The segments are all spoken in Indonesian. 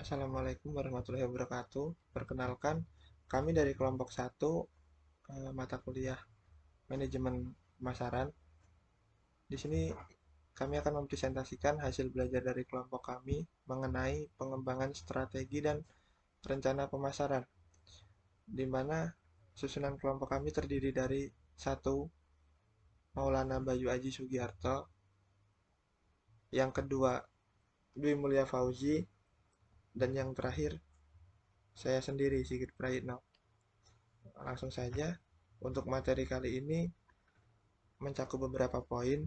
Assalamualaikum warahmatullahi wabarakatuh. Perkenalkan, kami dari kelompok satu mata kuliah Manajemen Pemasaran. Di sini kami akan mempresentasikan hasil belajar dari kelompok kami mengenai pengembangan strategi dan rencana pemasaran, di mana susunan kelompok kami terdiri dari satu Maulana Bayu Aji Sugiarto, yang kedua Dwi Mulya Fauzi, dan yang terakhir saya sendiri Sigit Prayitno. Langsung saja, untuk materi kali ini mencakup beberapa poin.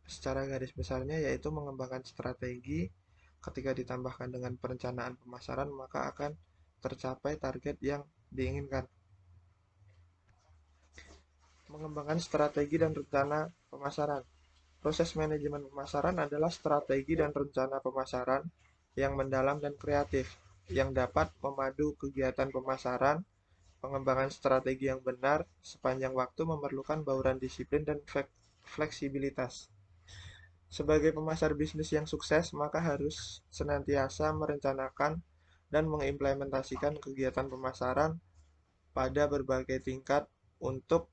Secara garis besarnya yaitu mengembangkan strategi ketika ditambahkan dengan perencanaan pemasaran maka akan tercapai target yang diinginkan. Mengembangkan strategi dan rencana pemasaran. Proses manajemen pemasaran adalah strategi dan rencana pemasaran yang mendalam dan kreatif, yang dapat memadu kegiatan pemasaran. Pengembangan strategi yang benar sepanjang waktu memerlukan bauran disiplin dan fleksibilitas. Sebagai pemasar bisnis yang sukses, maka harus senantiasa merencanakan dan mengimplementasikan kegiatan pemasaran pada berbagai tingkat untuk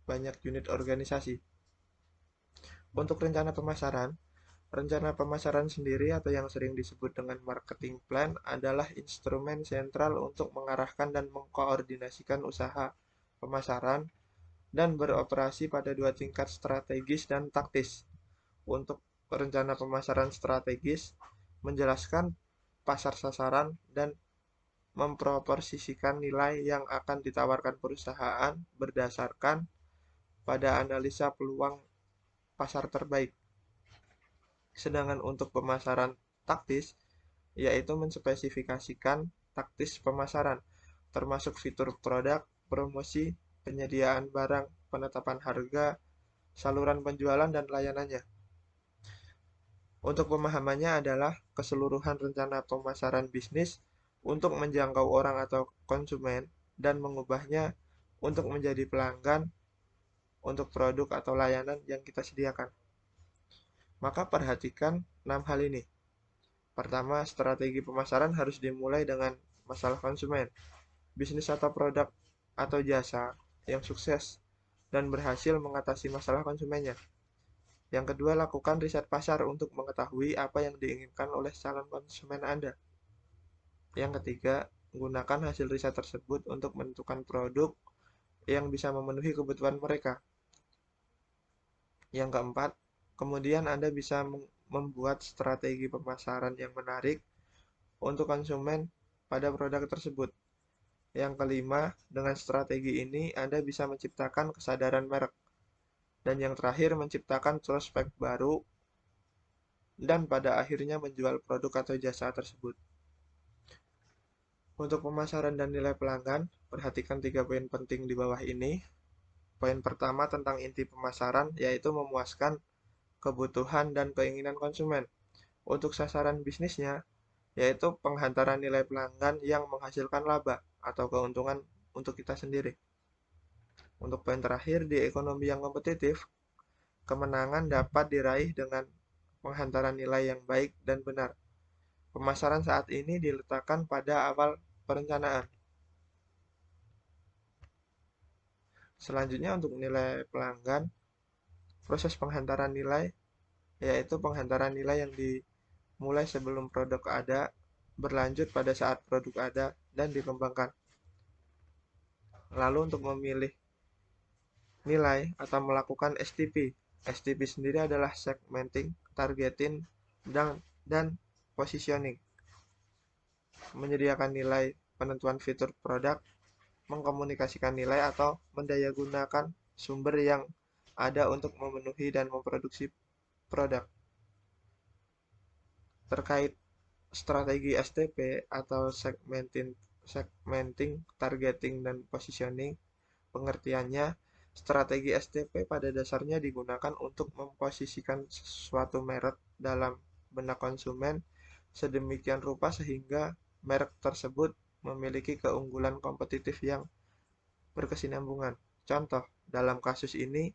banyak unit organisasi. Untuk rencana pemasaran sendiri atau yang sering disebut dengan marketing plan adalah instrumen sentral untuk mengarahkan dan mengkoordinasikan usaha pemasaran dan beroperasi pada dua tingkat strategis dan taktis. Untuk rencana pemasaran strategis, menjelaskan pasar sasaran dan memproporsikan nilai yang akan ditawarkan perusahaan berdasarkan pada analisa peluang pasar terbaik. Sedangkan untuk pemasaran taktis, yaitu menspesifikasikan taktis pemasaran, termasuk fitur produk, promosi, penyediaan barang, penetapan harga, saluran penjualan, dan layanannya. Untuk pemahamannya adalah keseluruhan rencana pemasaran bisnis untuk menjangkau orang atau konsumen dan mengubahnya untuk menjadi pelanggan untuk produk atau layanan yang kita sediakan. Maka perhatikan 6 hal ini. Pertama, strategi pemasaran harus dimulai dengan masalah konsumen. Bisnis atau produk atau jasa yang sukses dan berhasil mengatasi masalah konsumennya. Yang kedua, lakukan riset pasar untuk mengetahui apa yang diinginkan oleh calon konsumen Anda. Yang ketiga, gunakan hasil riset tersebut untuk menentukan produk yang bisa memenuhi kebutuhan mereka. Yang keempat, kemudian Anda bisa membuat strategi pemasaran yang menarik untuk konsumen pada produk tersebut. Yang kelima, dengan strategi ini Anda bisa menciptakan kesadaran merek. Dan yang terakhir, menciptakan prospek baru dan pada akhirnya menjual produk atau jasa tersebut. Untuk pemasaran dan nilai pelanggan, perhatikan 3 poin penting di bawah ini. Poin pertama tentang inti pemasaran, yaitu memuaskan kebutuhan dan keinginan konsumen. Untuk sasaran bisnisnya, yaitu penghantaran nilai pelanggan yang menghasilkan laba atau keuntungan untuk kita sendiri. Untuk poin terakhir, di ekonomi yang kompetitif, kemenangan dapat diraih dengan penghantaran nilai yang baik dan benar. Pemasaran saat ini diletakkan pada awal perencanaan. Selanjutnya untuk nilai pelanggan, proses penghantaran nilai yaitu penghantaran nilai yang dimulai sebelum produk ada, berlanjut pada saat produk ada, dan dikembangkan. Lalu untuk memilih nilai atau melakukan STP. STP sendiri adalah segmenting, targeting, dan positioning. Menyediakan nilai penentuan fitur produk, mengkomunikasikan nilai atau mendayagunakan sumber yang ada untuk memenuhi dan memproduksi produk. Terkait strategi STP atau segmenting, targeting, dan positioning, pengertiannya, strategi STP pada dasarnya digunakan untuk memposisikan suatu merek dalam benak konsumen sedemikian rupa sehingga merek tersebut memiliki keunggulan kompetitif yang berkesinambungan. Contoh, dalam kasus ini,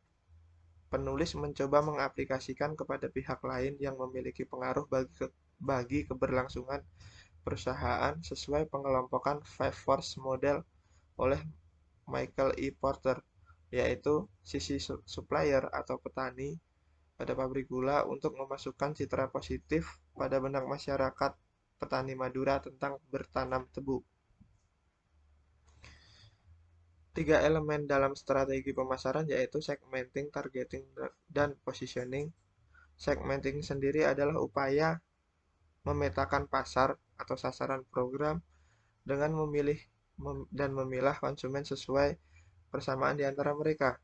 penulis mencoba mengaplikasikan kepada pihak lain yang memiliki pengaruh bagi bagi keberlangsungan perusahaan sesuai pengelompokan Five Force Model oleh Michael E. Porter, yaitu sisi supplier atau petani pada pabrik gula untuk memasukkan citra positif pada benak masyarakat petani Madura tentang bertanam tebu. 3 elemen dalam strategi pemasaran yaitu segmenting, targeting, dan positioning. Segmenting sendiri adalah upaya memetakan pasar atau sasaran program dengan memilih dan memilah konsumen sesuai persamaan di antara mereka.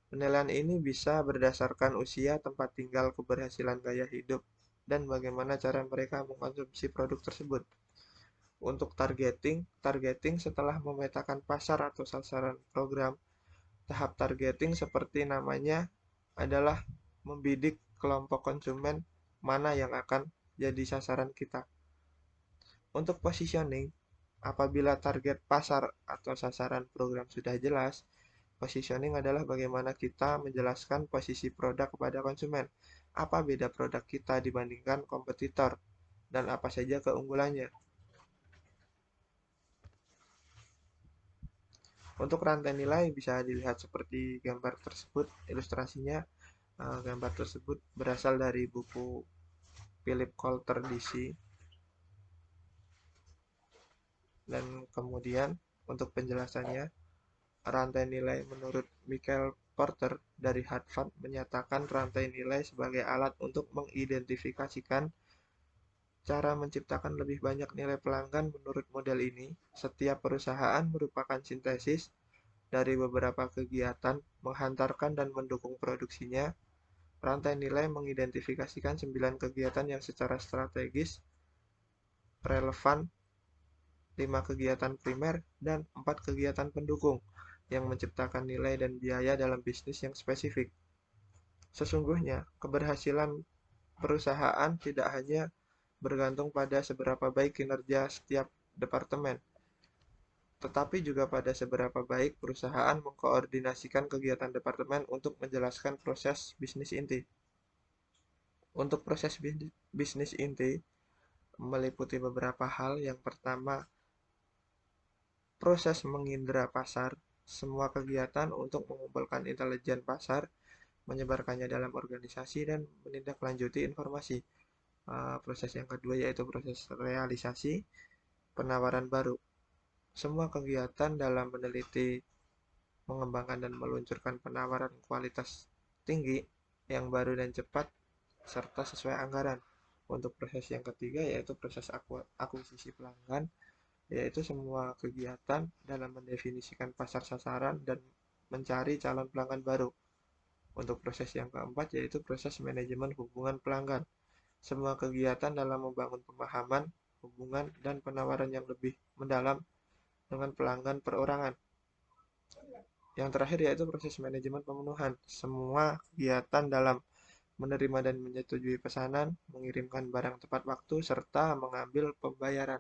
Penilaian ini bisa berdasarkan usia, tempat tinggal, keberhasilan gaya hidup, dan bagaimana cara mereka mengkonsumsi produk tersebut. Untuk targeting setelah memetakan pasar atau sasaran program, tahap targeting seperti namanya adalah membidik kelompok konsumen mana yang akan jadi sasaran kita. Untuk positioning, apabila target pasar atau sasaran program sudah jelas, positioning adalah bagaimana kita menjelaskan posisi produk kepada konsumen. Apa beda produk kita dibandingkan kompetitor, dan apa saja keunggulannya. Untuk rantai nilai bisa dilihat seperti gambar tersebut, ilustrasinya. Gambar tersebut berasal dari buku Philip Coulter DC. Dan kemudian untuk penjelasannya, rantai nilai menurut Michael Porter dari Harvard menyatakan rantai nilai sebagai alat untuk mengidentifikasikan cara menciptakan lebih banyak nilai pelanggan. Menurut model ini, setiap perusahaan merupakan sintesis dari beberapa kegiatan menghantarkan dan mendukung produksinya. Rantai nilai mengidentifikasikan 9 kegiatan yang secara strategis relevan, 5 kegiatan primer, dan 4 kegiatan pendukung yang menciptakan nilai dan biaya dalam bisnis yang spesifik. Sesungguhnya, keberhasilan perusahaan tidak hanya bergantung pada seberapa baik kinerja setiap departemen, tetapi juga pada seberapa baik perusahaan mengkoordinasikan kegiatan departemen untuk menjelaskan proses bisnis inti. Untuk proses bisnis inti meliputi beberapa hal. Yang pertama, proses mengindra pasar, semua kegiatan untuk mengumpulkan intelijen pasar, menyebarkannya dalam organisasi, dan menindaklanjuti informasi. Proses yang kedua yaitu proses realisasi, penawaran baru. Semua kegiatan dalam meneliti, mengembangkan, dan meluncurkan penawaran kualitas tinggi yang baru dan cepat, serta sesuai anggaran. Untuk proses yang ketiga yaitu proses akuisisi pelanggan, yaitu semua kegiatan dalam mendefinisikan pasar sasaran dan mencari calon pelanggan baru. Untuk proses yang keempat yaitu proses manajemen hubungan pelanggan. Semua kegiatan dalam membangun pemahaman, hubungan, dan penawaran yang lebih mendalam dengan pelanggan perorangan. Yang terakhir yaitu proses manajemen pemenuhan. Semua kegiatan dalam menerima dan menyetujui pesanan, mengirimkan barang tepat waktu, serta mengambil pembayaran.